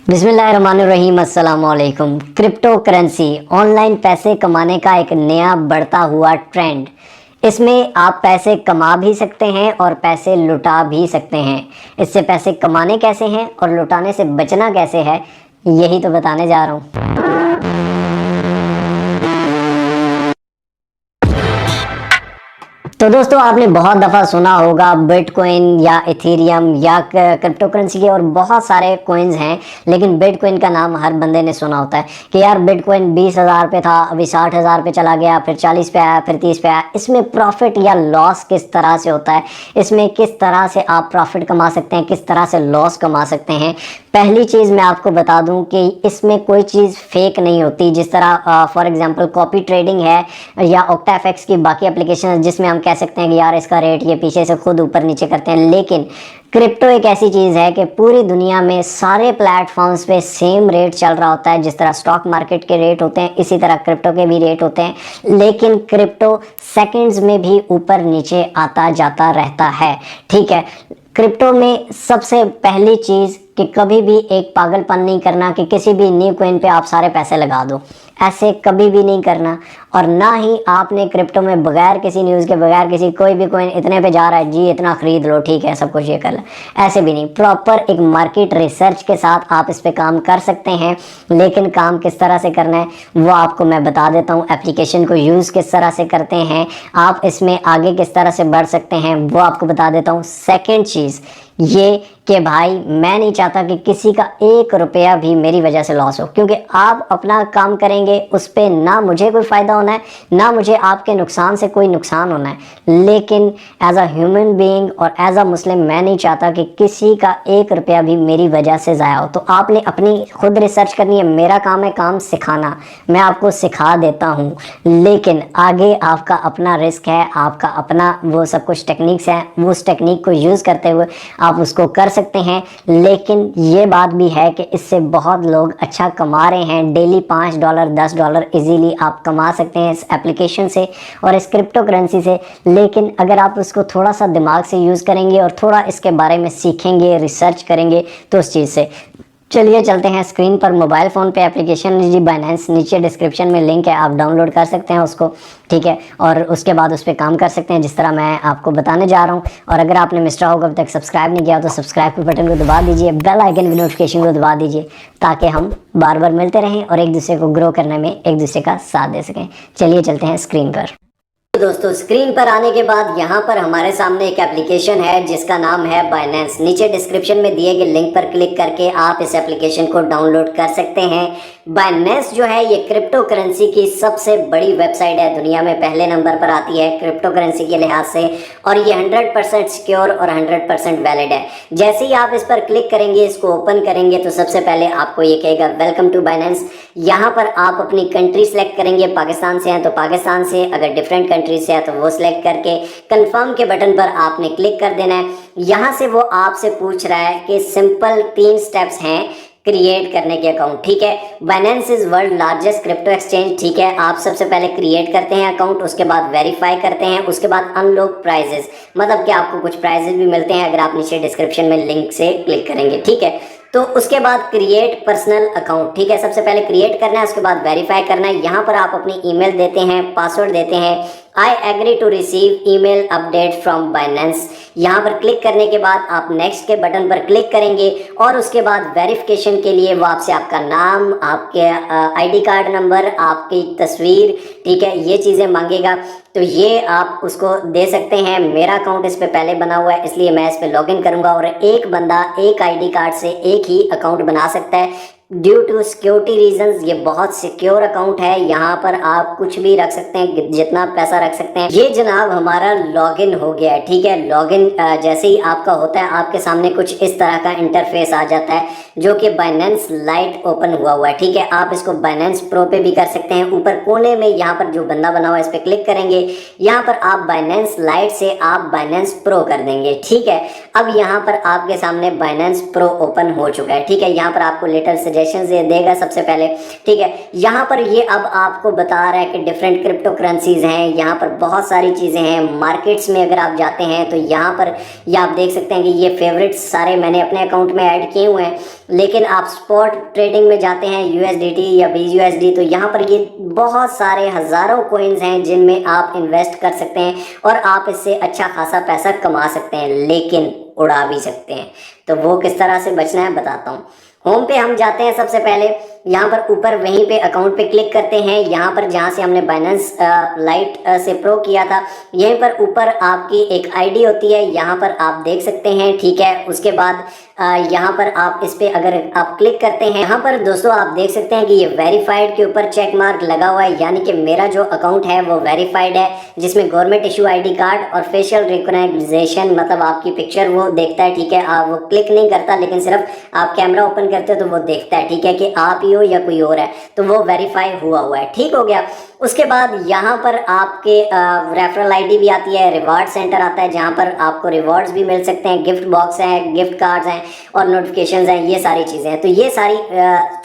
बिस्मिल्लाहिर्रहमानिर्रहीम अस्सलाम वालेकुम। क्रिप्टो करेंसी ऑनलाइन पैसे कमाने का एक नया बढ़ता हुआ ट्रेंड। इसमें आप पैसे कमा भी सकते हैं और पैसे लुटा भी सकते हैं। इससे पैसे कमाने कैसे हैं और लुटाने से बचना कैसे है, यही तो बताने जा रहा हूँ। तो दोस्तों, आपने बहुत दफ़ा सुना होगा बिटकॉइन या इथेरियम या क्रिप्टो करेंसी के और बहुत सारे कॉइन्स हैं, लेकिन बिटकॉइन का नाम हर बंदे ने सुना होता है कि यार बिटकॉइन 20,000 पे था, अभी 60,000 पे चला गया, फिर 40 पे आया, फिर 30 पे आया। इसमें प्रॉफिट या लॉस किस तरह से होता है, इसमें किस तरह से आप प्रॉफिट कमा सकते हैं, किस तरह से लॉस कमा सकते हैं। पहली चीज़ मैं आपको बता दूं कि इसमें कोई चीज़ फेक नहीं होती। जिस तरह फॉर एग्जांपल कॉपी ट्रेडिंग है या ऑक्टाफेक्स की बाकी एप्लीकेशन है जिसमें हम कह सकते हैं कि यार इसका रेट ये पीछे से खुद ऊपर नीचे करते हैं, लेकिन क्रिप्टो एक ऐसी चीज़ है कि पूरी दुनिया में सारे प्लेटफॉर्म्स पे सेम रेट चल रहा होता है। जिस तरह स्टॉक मार्केट के रेट होते हैं, इसी तरह क्रिप्टो के भी रेट होते हैं, लेकिन क्रिप्टो सेकंड्स में भी ऊपर नीचे आता जाता रहता है। ठीक है, क्रिप्टो में सबसे पहली चीज़ कि कभी भी एक पागलपन नहीं करना कि किसी भी न्यू कॉइन पे आप सारे पैसे लगा दो। ऐसे कभी भी नहीं करना। और ना ही आपने क्रिप्टो में बगैर किसी न्यूज़ के, बगैर किसी कोई भी कॉइन इतने पे जा रहा है जी, इतना खरीद लो, ठीक है, सब कुछ ये कर लो, ऐसे भी नहीं। प्रॉपर एक मार्केट रिसर्च के साथ आप इस पे काम कर सकते हैं, लेकिन काम किस तरह से करना है वो आपको मैं बता देता हूँ। एप्लीकेशन को यूज़ किस तरह से करते हैं, आप इसमें आगे किस तरह से बढ़ सकते हैं, वो आपको बता देता हूँ। सेकेंड चीज़ ये कि भाई मैं नहीं चाहता कि किसी का 1 रुपया भी मेरी वजह से लॉस हो, क्योंकि आप अपना काम करेंगे उस पर ना मुझे कोई फ़ायदा होना है, ना मुझे आपके नुकसान से कोई नुकसान होना है। लेकिन एज अ ह्यूमन बीइंग और एज अ मुस्लिम मैं नहीं चाहता कि किसी का 1 रुपया भी मेरी वजह से ज़ाया हो। तो आपने अपनी खुद रिसर्च करनी है। मेरा काम है काम सिखाना, मैं आपको सिखा देता हूँ, लेकिन आगे आपका अपना रिस्क है, आपका अपना वो सब कुछ टेक्निक्स हैं, उस टेक्निक को यूज़ करते हुए आप उसको कर सकते हैं। लेकिन ये बात भी है कि इससे बहुत लोग अच्छा कमा रहे हैं। डेली $5 $10 इजीली आप कमा सकते हैं इस एप्लीकेशन से और इस क्रिप्टो करेंसी से। लेकिन अगर आप उसको थोड़ा सा दिमाग से यूज़ करेंगे और थोड़ा इसके बारे में सीखेंगे, रिसर्च करेंगे, तो उस चीज़ से चलिए चलते हैं स्क्रीन पर। मोबाइल फ़ोन पे एप्लीकेशन जी बाइनेंस, नीचे डिस्क्रिप्शन में लिंक है, आप डाउनलोड कर सकते हैं उसको, ठीक है, और उसके बाद उस पर काम कर सकते हैं जिस तरह मैं आपको बताने जा रहा हूँ। और अगर आपने मिस्टर होगा अब तक सब्सक्राइब नहीं किया तो सब्सक्राइब के बटन को दबा दीजिए, बेल आइकन की नोटिफिकेशन को दबा दीजिए, ताकि हम बार बार मिलते रहें और एक दूसरे को ग्रो करने में एक दूसरे का साथ दे सकें। चलिए चलते हैं स्क्रीन पर। तो दोस्तों, स्क्रीन पर आने के बाद यहाँ पर हमारे सामने एक एप्लीकेशन है जिसका नाम है बाइनेंस। नीचे डिस्क्रिप्शन में दिए गए लिंक पर क्लिक करके आप इस एप्लीकेशन को डाउनलोड कर सकते हैं। बाइनेंस जो है ये क्रिप्टो करेंसी की सबसे बड़ी वेबसाइट है, दुनिया में पहले नंबर पर आती है क्रिप्टो करेंसी के लिहाज से, और ये 100% सिक्योर और 100% वैलिड है। जैसे ही आप इस पर क्लिक करेंगे, इसको ओपन करेंगे, तो सबसे पहले आपको ये कहेगा वेलकम टू बाइनेंस। यहाँ पर आप अपनी कंट्री सेलेक्ट करेंगे, पाकिस्तान से हैं तो पाकिस्तान से, अगर डिफरेंट कंट्री से है तो वो सिलेक्ट करके कंफर्म के बटन पर आपने क्लिक कर देना है। यहाँ से वो आपसे पूछ रहा है कि सिंपल 3 स्टेप्स हैं क्रिएट करने के अकाउंट, ठीक है। Binance is world largest crypto exchange, ठीक है। आप सबसे पहले क्रिएट करते हैं अकाउंट, उसके बाद वेरीफाई करते हैं, उसके बाद अनलॉक प्राइजेस, मतलब कि आपको कुछ प्राइजेस भी मिलते हैं अगर आप नीचे डिस्क्रिप्शन में लिंक से क्लिक करेंगे, ठीक है। तो उसके बाद क्रिएट पर्सनल अकाउंट, ठीक है, सबसे पहले क्रिएट करना है, उसके बाद वेरीफाई करना है। यहाँ पर आप अपनी ईमेल देते हैं, पासवर्ड देते हैं, I agree to receive email update from Binance. यहाँ पर क्लिक करने के बाद आप नेक्स्ट के बटन पर क्लिक करेंगे और उसके बाद वेरिफिकेशन के लिए वो आपसे आपका नाम, आपके आईडी कार्ड नंबर, आपकी तस्वीर, ठीक है, ये चीज़ें मांगेगा। तो ये आप उसको दे सकते हैं। मेरा अकाउंट इस पे पहले बना हुआ है, इसलिए मैं इस पे लॉगिन करूंगा और एक बंदा एक आईडी कार्ड से एक ही अकाउंट बना सकता है ड्यू टू सिक्योरिटी रीजंस। ये बहुत सिक्योर अकाउंट है, यहाँ पर आप कुछ भी रख सकते हैं, जितना पैसा रख सकते हैं। ये जनाब हमारा लॉगिन हो गया है, ठीक है। लॉगिन जैसे ही आपका होता है, आपके सामने कुछ इस तरह का इंटरफेस आ जाता है जो कि बाइनेंस लाइट ओपन हुआ है, ठीक है। आप इसको बाइनेंस प्रो पे भी कर सकते हैं। ऊपर कोने में यहाँ पर जो बंदा बना हुआ है इस पर क्लिक करेंगे, यहाँ पर आप बाइनेंस लाइट से आप बाइनेंस प्रो कर देंगे, ठीक है। अब यहाँ पर आपके सामने बाइनेंस प्रो ओपन हो चुका है, ठीक है। यहाँ पर आपको लेटर सजेस्ट सजेशन देगा सबसे पहले, ठीक है। यहाँ पर ये अब आपको बता रहा है कि डिफरेंट क्रिप्टो करेंसीज हैं, यहाँ पर बहुत सारी चीज़ें हैं। मार्केट्स में अगर आप जाते हैं तो यहाँ पर ये आप देख सकते हैं कि ये फेवरेट्स सारे मैंने अपने अकाउंट में ऐड किए हुए हैं। लेकिन आप स्पॉट ट्रेडिंग में जाते हैं USDT या BUSD, तो यहाँ पर ये बहुत सारे हज़ारों कॉइन्स हैं जिनमें आप इन्वेस्ट कर सकते हैं और आप इससे अच्छा खासा पैसा कमा सकते हैं, लेकिन उड़ा भी सकते हैं। तो वो किस तरह से बचना है बताता हूँ। होम पे हम जाते हैं, सबसे पहले यहाँ पर ऊपर वहीं पे अकाउंट पे क्लिक करते हैं। यहाँ पर जहाँ से हमने बाइनेंस लाइट से प्रो किया था, यहीं पर ऊपर आपकी एक आईडी होती है, यहाँ पर आप देख सकते हैं, ठीक है। उसके बाद यहाँ पर आप इस पर अगर आप क्लिक करते हैं, यहाँ पर दोस्तों आप देख सकते हैं कि ये वेरीफाइड के ऊपर चेक मार्क लगा हुआ है, यानी कि मेरा जो अकाउंट है वो वेरीफाइड है, जिसमें गवर्नमेंट इशू ID कार्ड और फेशियल रिकॉग्निशन, मतलब आपकी पिक्चर वो देखता है, ठीक है। आप वो क्लिक नहीं करता, लेकिन सिर्फ आप कैमरा ओपन करते हो तो वो देखता है, ठीक है, कि आप ही हो या कोई और है, तो वो वेरीफाई हुआ है, ठीक हो गया। उसके बाद यहाँ पर आपके रेफरल ID भी आती है, रिवार्ड सेंटर आता है जहाँ पर आपको रिवॉर्ड्स भी मिल सकते हैं, गिफ्ट बॉक्स हैं, गिफ्ट कार्ड्स हैं और नोटिफिकेशंस हैं, ये सारी चीज़ें हैं। तो ये सारी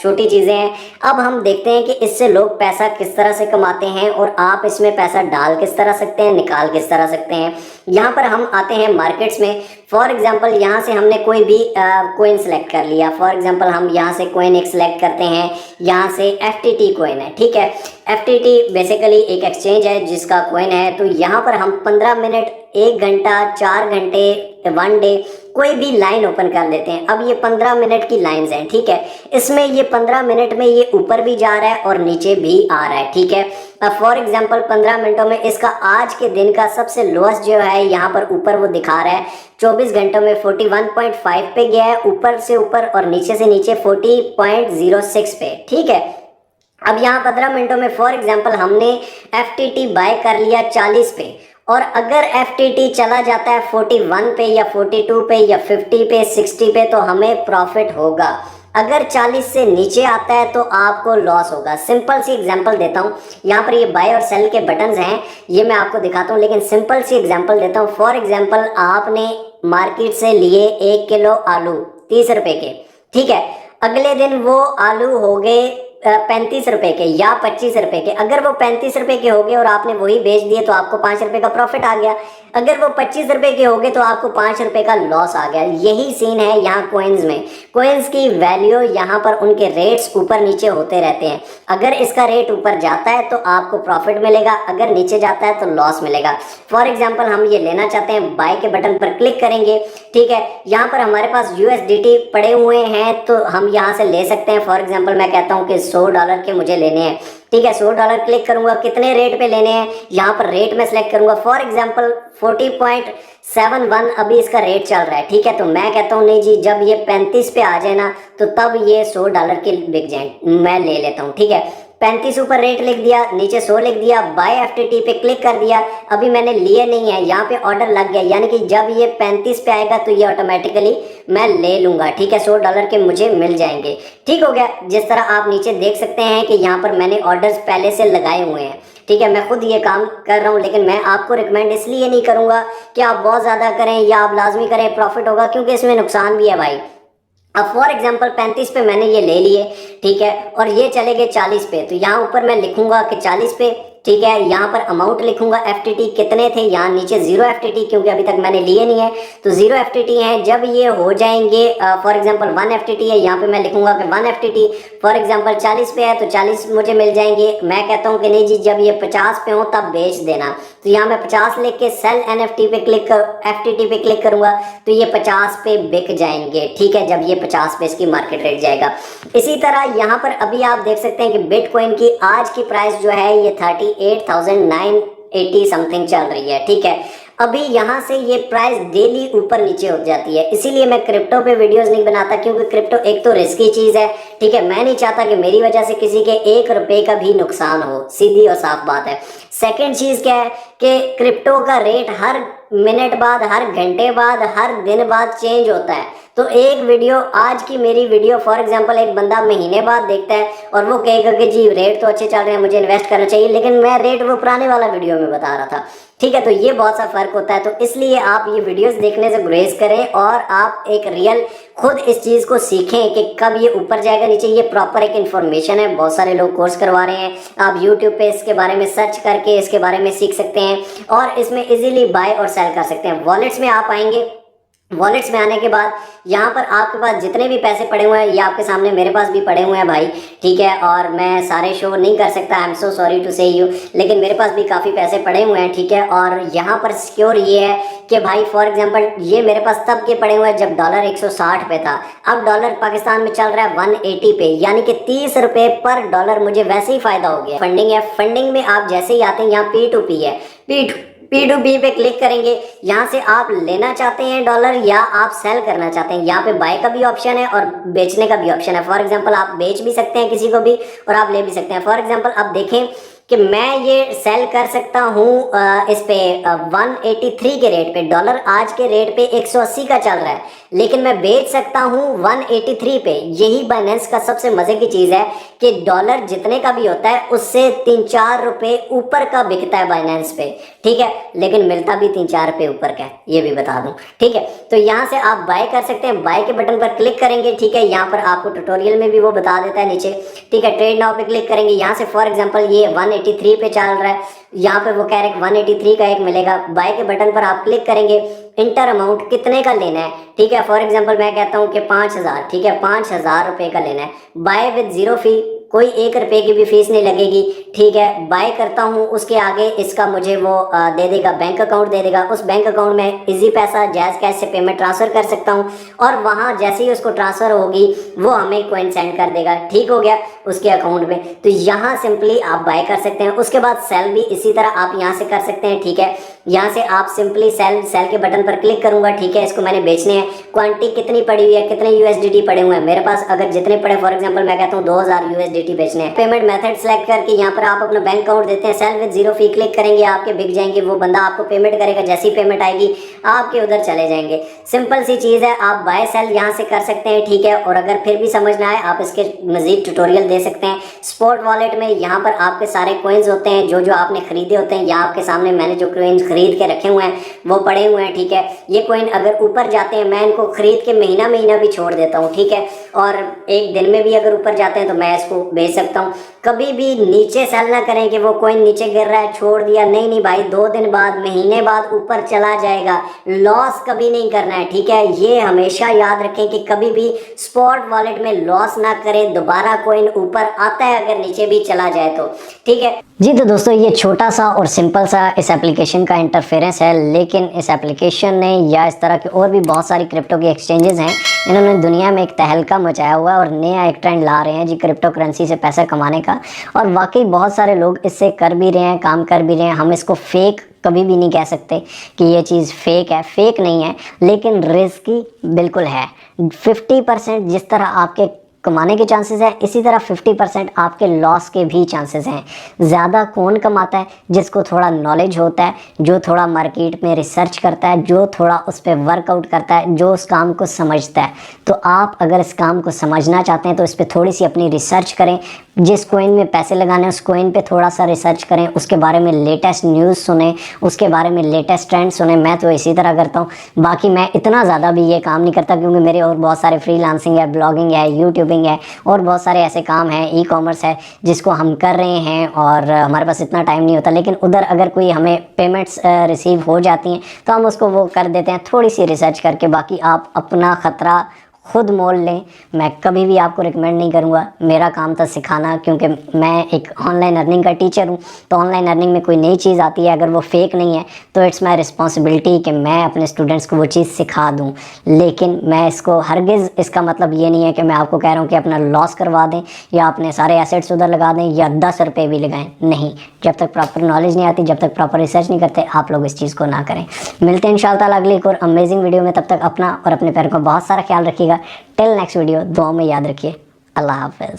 छोटी चीज़ें हैं। अब हम देखते हैं कि इससे लोग पैसा किस तरह से कमाते हैं और आप इसमें पैसा डाल किस तरह सकते हैं, निकाल किस तरह सकते हैं। यहाँ पर हम आते हैं मार्केट्स में। फॉर एग्जांपल यहाँ से हमने कोई भी कोइन सेलेक्ट कर लिया। फॉर एग्जांपल हम यहाँ से कोइन एक सेलेक्ट करते हैं, यहाँ से FTT कोइन है, ठीक है। FTT बेसिकली एक एक्सचेंज है जिसका कोइन है। तो यहाँ पर हम 15 मिनट, 1 घंटा, 4 घंटे, 1 डे कोई भी लाइन ओपन कर लेते हैं। अब ये 15 मिनट की लाइंस हैं, ठीक है। इसमें ये 15 मिनट में ये ऊपर भी जा रहा है और नीचे भी आ रहा है, ठीक है। अब फॉर एग्जांपल 15 मिनटों में इसका आज के दिन का सबसे लोएस्ट जो है यहाँ पर ऊपर वो दिखा रहा है, 24 घंटों में 41.5 पे गया है ऊपर से ऊपर, और नीचे से नीचे 40.06 पे, ठीक है। अब यहाँ 15 मिनटों में फॉर एग्जांपल हमने FTT बाय कर लिया 40 पे, और अगर FTT चला जाता है 41 पे या 42 पे या 50 पे, 60 पे, तो हमें प्रॉफिट होगा। अगर 40 से नीचे आता है तो आपको लॉस होगा। सिंपल सी एग्जांपल देता हूँ, यहाँ पर ये बाय और सेल के बटन्स हैं, ये मैं आपको दिखाता हूँ, लेकिन सिंपल सी एग्जांपल देता हूँ। फॉर एग्जांपल आपने मार्केट से लिए 1 किलो आलू 30 रुपए के, ठीक है। अगले दिन वो आलू हो गए 35 रुपए के या 25 रुपए के। अगर वो 35 रुपए के हो गए और आपने वही बेच दिए तो आपको 5 रुपए का प्रॉफिट आ गया। अगर वो 25 रुपए के हो गए तो आपको 5 रुपए का लॉस आ गया। यही सीन है यहाँ कॉइन्स में। कॉइन्स की वैल्यू यहाँ पर उनके रेट्स ऊपर नीचे होते रहते हैं। अगर इसका रेट ऊपर जाता है तो आपको प्रॉफिट मिलेगा, अगर नीचे जाता है तो लॉस मिलेगा। फॉर एग्जाम्पल हम ये लेना चाहते हैं, बाय के बटन पर क्लिक करेंगे, ठीक है। यहाँ पर हमारे पास USDT पड़े हुए हैं तो हम यहाँ से ले सकते हैं। फॉर एग्जाम्पल मैं कहता हूँ कि $100 के मुझे लेने हैं, ठीक है। $100 क्लिक करूंगा, कितने रेट पे लेने हैं, यहाँ पर रेट में सेलेक्ट करूंगा। फॉर एग्जांपल 40.71 अभी इसका रेट चल रहा है, ठीक है। तो मैं कहता हूँ नहीं जी, जब ये 35 पे आ जाए ना तो तब ये $100 के बिक जाए, मैं ले लेता हूँ, ठीक है। 35 ऊपर रेट लिख दिया, नीचे 100 लिख दिया, बाय FTT पे क्लिक कर दिया। अभी मैंने लिए नहीं है, यहाँ पे ऑर्डर लग गया, यानी कि जब ये 35 पे आएगा तो ये ऑटोमेटिकली मैं ले लूंगा, ठीक है। $100 के मुझे मिल जाएंगे, ठीक हो गया। जिस तरह आप नीचे देख सकते हैं कि यहाँ पर मैंने ऑर्डर्स पहले से लगाए हुए हैं, ठीक है। मैं खुद ये काम कर रहा हूँ, लेकिन मैं आपको रिकमेंड इसलिए नहीं करूँगा कि आप बहुत ज़्यादा करें या आप लाजमी करें, प्रॉफिट होगा, क्योंकि इसमें नुकसान भी है भाई। अब फॉर एग्जांपल 35 पे मैंने ये ले लिए, ठीक है, और ये चले गए 40 पे, तो यहाँ ऊपर मैं लिखूंगा कि 40 पे, ठीक है। यहाँ पर अमाउंट लिखूंगा, FTT कितने थे, यहाँ नीचे 0 FTT, क्योंकि अभी तक मैंने लिए नहीं है तो 0 FTT है। जब ये हो जाएंगे, फॉर एग्जांपल 1 FTT है, यहाँ पे मैं लिखूंगा कि 1 FTT। फॉर एग्जांपल 40 पे है तो 40 मुझे मिल जाएंगे। मैं कहता हूँ कि नहीं जी, जब ये 50 पे हो तब बेच देना, तो यहाँ मैं 50 लिख के सेल NFT पे क्लिक कर, FTT पे क्लिक करूंगा तो ये 50 पे बिक जाएंगे, ठीक है, जब ये 50 पे इसकी मार्केट रेट जाएगा। इसी तरह यहाँ पर अभी आप देख सकते हैं कि बिटकॉइन की आज की प्राइस जो है ये 38,980 समथिंग चल रही है, ठीक है। अभी यहाँ से ये प्राइस डेली ऊपर नीचे हो जाती है, इसीलिए मैं क्रिप्टो पे वीडियोस नहीं बनाता, क्योंकि क्रिप्टो एक तो रिस्की चीज़ है, ठीक है। मैं नहीं चाहता कि मेरी वजह से किसी के 1 रुपए का भी नुकसान हो, सीधी और साफ बात है। सेकंड चीज़ क्या है कि क्रिप्टो का रेट हर मिनट बाद, हर घंटे बाद, हर दिन बाद चेंज होता है। तो एक वीडियो, आज की मेरी वीडियो फॉर एग्जांपल एक बंदा महीने बाद देखता है और वो कहेगा कि जी रेट तो अच्छे चल रहे हैं, मुझे इन्वेस्ट करना चाहिए, लेकिन मैं रेट वो पुराने वाला वीडियो में बता रहा था। ठीक है, तो ये बहुत सा फर्क होता है। तो इसलिए आप ये वीडियोस देखने से गुरेज करें और आप एक रियल खुद इस चीज़ को सीखें कि कब ये ऊपर जाएगा नीचे। ये प्रॉपर एक इन्फॉर्मेशन है, बहुत सारे लोग कोर्स करवा रहे हैं। आप यूट्यूब पे इसके बारे में सर्च करके इसके बारे में सीख सकते हैं और इसमें इजीली बाय और सेल कर सकते हैं। वॉलेट्स में आप आएंगे, वॉलेट्स में आने के बाद यहाँ पर आपके पास जितने भी पैसे पड़े हुए हैं, ये आपके सामने मेरे पास भी पड़े हुए हैं भाई, ठीक है, और मैं सारे शो नहीं कर सकता, I am so sorry to say you, लेकिन मेरे पास भी काफ़ी पैसे पड़े हुए हैं, ठीक है। और यहाँ पर सिक्योर ये है कि भाई फॉर एग्जांपल ये मेरे पास तब के पड़े हुए हैं जब डॉलर 160 पे था। अब डॉलर पाकिस्तान में चल रहा है 180 पे, यानी कि 30 रुपये पर डॉलर मुझे वैसे ही फ़ायदा हो गया। फंडिंग है, फंडिंग में आप जैसे ही आते हैं यहाँ P2P है, P2P पे क्लिक करेंगे। यहाँ से आप लेना चाहते हैं डॉलर या आप सेल करना चाहते हैं। यहाँ पे बाय का भी ऑप्शन है और बेचने का भी ऑप्शन है। फॉर एग्जांपल आप बेच भी सकते हैं किसी को भी और आप ले भी सकते हैं। फॉर एग्जांपल आप देखें कि मैं ये सेल कर सकता हूँ इस पे 183 के रेट पे, डॉलर आज के रेट पे 180 का चल रहा है, लेकिन मैं बेच सकता हूँ 183 पे। यही बाइनेंस का सबसे मज़े की चीज़ है कि डॉलर जितने का भी होता है उससे 3-4 रुपये ऊपर का बिकता है बाइनेंस पे, ठीक है, लेकिन मिलता भी 3-4 रुपये ऊपर का है, ये भी बता दूँ, ठीक है। तो यहाँ से आप बाय कर सकते हैं, बाय के बटन पर क्लिक करेंगे, ठीक है। यहाँ पर आपको ट्यूटोरियल में भी वो बता देता है नीचे, ठीक है। ट्रेड नाउ पे क्लिक करेंगे। यहाँ से फॉर एग्जांपल ये 183 पे चल रहा है, यहाँ पे वो कह रहे हैं 183 का एक मिलेगा। बाय के बटन पर आप क्लिक करेंगे, इंटर अमाउंट कितने का लेना है, ठीक है। फॉर एग्जांपल मैं कहता हूँ कि 5000, ठीक है, 5000 रुपये का लेना है। बाय विद जीरो फी, कोई 1 रुपये की भी फीस नहीं लगेगी, ठीक है। बाय करता हूँ, उसके आगे इसका मुझे वो दे देगा, बैंक अकाउंट दे देगा। उस बैंक अकाउंट में इजी पैसा जैज़ कैश से पेमेंट ट्रांसफ़र कर सकता हूँ और वहाँ जैसे ही उसको ट्रांसफ़र होगी वो हमें कॉइन सेंड कर देगा, ठीक हो गया, उसके अकाउंट में। तो यहाँ सिंपली आप बाय कर सकते हैं। उसके बाद सेल भी इसी तरह आप यहाँ से कर सकते हैं, ठीक है। यहाँ से आप सिंपली सेल के बटन पर क्लिक करूँगा, ठीक है। इसको मैंने बेचने हैं, क्वांटिटी कितनी पड़ी हुई है, कितने USDT पड़े हुए हैं मेरे पास, अगर जितने पड़े, फॉर एग्जांपल मैं कहता हूँ 2000 USDT बेचने हैं। पेमेंट मेथड सेलेक्ट करके यहाँ पर आप अपना बैंक अकाउंट देते हैं, sell with zero fee click करेंगे, आपके बिक जाएंगे। वो बंदा आपको पेमेंट करेगा, जैसी पेमेंट आएगी आपके उधर चले जाएंगे। सिंपल सी चीज़ है, आप बाय सेल यहाँ से कर सकते हैं, ठीक है। और अगर फिर भी समझ ना आए आप इसके मजीद ट्यूटोरियल दे सकते हैं। स्पॉट वॉलेट में यहाँ पर आपके सारे कॉइन्स होते हैं जो आपने खरीदे होते हैं। यहाँ आपके सामने मैंने जो कॉइन्स खरीद के रखे हुए हैं वो पड़े हुए हैं, ठीक है। ये कॉइन अगर ऊपर जाते हैं मैं इनको खरीद के महीना भी छोड़ देता हूँ, ठीक है। और एक दिन में भी अगर ऊपर जाते हैं तो मैं इसको बेच सकता हूँ। कभी भी नीचे सेल ना करें कि वो कॉइन नीचे गिर रहा है छोड़ दिया, नहीं भाई, 2 दिन बाद, महीने बाद ऊपर चला जाएगा। लॉस कभी नहीं करना है, ठीक है। ये हमेशा याद रखें कि कभी भी स्पॉट वॉलेट में लॉस ना करें। दोबारा कॉइन ऊपर आता है अगर नीचे भी चला जाए तो, ठीक है जी। तो दोस्तों ये छोटा सा और सिंपल सा इस एप्लीकेशन का इंटरफेरेंस है, लेकिन इस एप्लीकेशन ने या इस तरह की और भी बहुत सारी क्रिप्टो की एक्सचेंजेस हैं, इन्होंने दुनिया में एक तहलका मचाया हुआ है और नया एक ट्रेंड ला रहे हैं जी क्रिप्टो करेंसी से पैसा कमाने का। और वाकई बहुत सारे लोग इससे कर भी रहे हैं, काम कर भी रहे हैं। हम इसको फेक कभी भी नहीं कह सकते कि ये चीज़ फेक है, फेक नहीं है, लेकिन रिस्की बिल्कुल है। 50% जिस तरह आपके कमाने के चांसेस है, इसी तरह 50% आपके लॉस के भी चांसेस हैं। ज़्यादा कौन कमाता है? जिसको थोड़ा नॉलेज होता है, जो थोड़ा मार्केट में रिसर्च करता है, जो थोड़ा उस पर वर्कआउट करता है, जो उस काम को समझता है। तो आप अगर इस काम को समझना चाहते हैं तो इस पर थोड़ी सी अपनी रिसर्च करें। जिस कॉइन में पैसे लगाने उस कॉइन पे थोड़ा सा रिसर्च करें, उसके बारे में लेटेस्ट न्यूज़ सुने, उसके बारे में लेटेस्ट ट्रेंड सुने। मैं तो इसी तरह करता हूँ। बाकी मैं इतना ज़्यादा भी ये काम नहीं करता क्योंकि मेरे और बहुत सारे फ्रीलांसिंग है, ब्लॉगिंग है, यूट्यूबिंग है और बहुत सारे ऐसे काम हैं, ई कॉमर्स है जिसको हम कर रहे हैं और हमारे पास इतना टाइम नहीं होता। लेकिन उधर अगर कोई हमें पेमेंट्स रिसीव हो जाती हैं तो हम उसको वो कर देते हैं थोड़ी सी रिसर्च करके। बाकी आप अपना ख़तरा खुद मोल लें। मैं कभी भी आपको रिकमेंड नहीं करूँगा, मेरा काम था सिखाना, क्योंकि मैं एक ऑनलाइन अर्निंग का टीचर हूँ। तो ऑनलाइन अर्निंग में कोई नई चीज़ आती है, अगर वो फेक नहीं है तो इट्स माई रिस्पॉन्सिबिलिटी कि मैं अपने स्टूडेंट्स को वो चीज़ सिखा दूँ। लेकिन मैं इसको हरगिज़, इसका मतलब ये नहीं है कि मैं आपको कह रहा हूँ कि अपना लॉस करवा दें या अपने सारे एसेट्स उधर लगा दें या 10 रुपये भी लगाएं। नहीं, जब तक प्रॉपर नॉलेज नहीं आती, जब तक प्रॉपर रिसर्च नहीं करते, आप लोग इस चीज़ को ना करें। मिलते हैं इंशाअल्लाह अगली एक और अमेजिंग वीडियो में। तब तक अपना और अपने पैरों का बहुत सारा ख्याल रखिएगा। टिल नेक्स्ट वीडियो, दुआ में याद रखिए। अल्लाह हाफ़िज़।